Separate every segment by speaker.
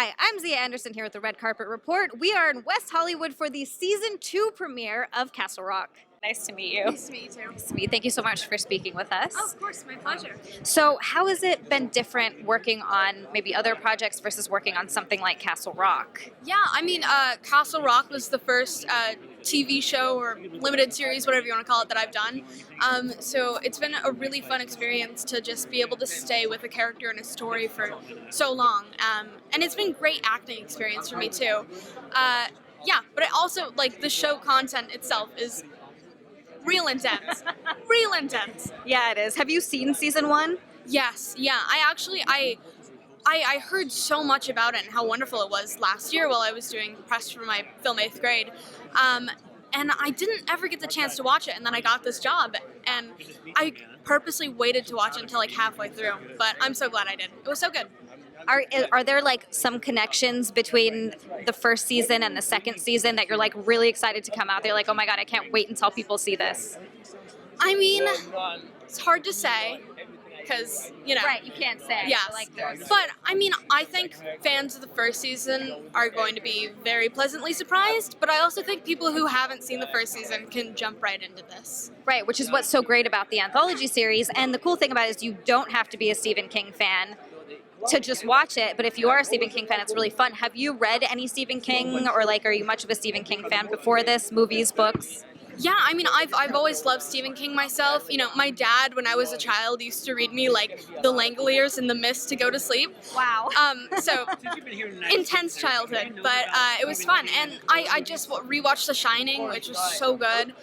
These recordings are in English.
Speaker 1: Hi, I'm Xia Anderson here with the Red Carpet Report. We are in West Hollywood for the Season 2 premiere of Castle Rock. Nice to meet you.
Speaker 2: Nice to meet you too.
Speaker 1: Nice to meet you. Thank you so much for speaking with us.
Speaker 2: Oh, of course, my pleasure.
Speaker 1: So how has it been different working on maybe other projects versus working on something like Castle Rock?
Speaker 2: Yeah, I mean, Castle Rock was the first TV show or limited series, whatever you want to call it, that I've done. So it's been a really fun experience to just be able to stay with a character and a story for so long. And it's been great acting experience for me too. Yeah, but it also, like, the show content itself is real intense. Real intense.
Speaker 1: Yeah, it is. Have you seen Season 1?
Speaker 2: Yes, yeah. I heard so much about it and how wonderful it was last year while I was doing press for my film 8th grade. And I didn't ever get the chance to watch it, and then I got this job, and I purposely waited to watch it until like halfway through, but I'm so glad I did. It was so good.
Speaker 1: Are there like some connections between the first season and the second season that you're like really excited to come out there? Like, oh my God, I can't wait until people see this.
Speaker 2: I mean, it's hard to say, because, you know.
Speaker 1: Right, you can't say.
Speaker 2: Yes. But, I mean, I think fans of the first season are going to be very pleasantly surprised, but I also think people who haven't seen the first season can jump right into this.
Speaker 1: Right, which is what's so great about the anthology series. And the cool thing about it is you don't have to be a Stephen King fan to just watch it, but if you are a Stephen King fan, it's really fun. Have you read any Stephen King, or like, are you much of a Stephen King fan before this? Movies, books?
Speaker 2: Yeah, I mean, I've always loved Stephen King myself. You know, my dad, when I was a child, used to read me, like, The Langoliers and The Mist to go to sleep.
Speaker 1: Wow.
Speaker 2: So, intense childhood, but it was fun. And I just rewatched The Shining, which was so good.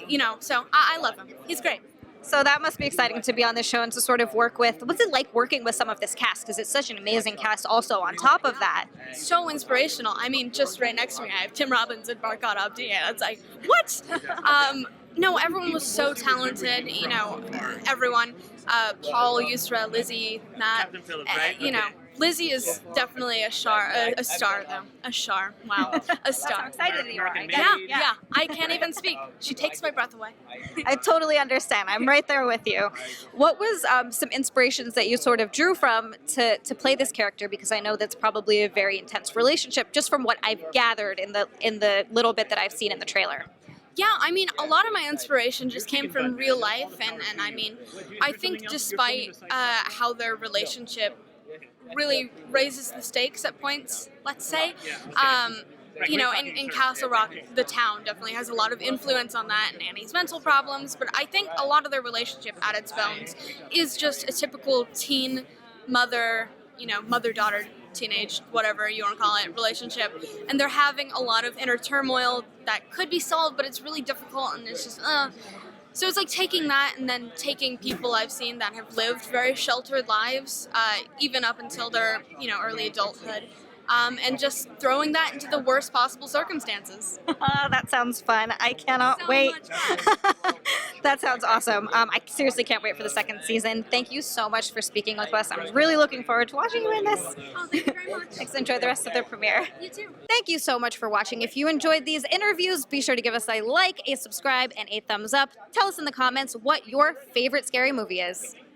Speaker 2: You know, so I love him. He's great.
Speaker 1: So that must be exciting to be on this show and to sort of work with. What's it like working with some of this cast? Because it's such an amazing cast also on top of that.
Speaker 2: So inspirational. I mean, just right next to me, I have Tim Robbins and Barkat Abdi, and it's like, what? No, everyone was so talented, you know, everyone. Paul, Yusra, Lizzy, Matt, you know. Lizzy is definitely a star though. A star. Wow. A star.
Speaker 1: I'm excited that you are.
Speaker 2: Yeah. I can't even speak. She takes my breath away.
Speaker 1: I totally understand. I'm right there with you. What was some inspirations that you sort of drew from to play this character? Because I know that's probably a very intense relationship, just from what I've gathered in the little bit that I've seen in the trailer.
Speaker 2: Yeah, I mean, a lot of my inspiration just came from real life, and I mean, I think despite how their relationship really raises the stakes at points, let's say, you know, in Castle Rock, the town definitely has a lot of influence on that and Annie's mental problems, but I think a lot of their relationship at its bones is just a typical teen mother, you know, mother-daughter, teenage, whatever you want to call it, relationship, and they're having a lot of inner turmoil that could be solved, but it's really difficult, and it's just, So it's like taking that and then taking people I've seen that have lived very sheltered lives, even up until their, you know, early adulthood, and just throwing that into the worst possible circumstances.
Speaker 1: That sounds fun. I cannot wait. That sounds awesome. I seriously can't wait for the second season. Thank you so much for speaking with us. I'm really looking forward to watching you in this.
Speaker 2: Oh, thank you very much.
Speaker 1: Thanks. Enjoy the rest of the premiere.
Speaker 2: You too.
Speaker 1: Thank you so much for watching. If you enjoyed these interviews, be sure to give us a like, a subscribe, and a thumbs up. Tell us in the comments what your favorite scary movie is.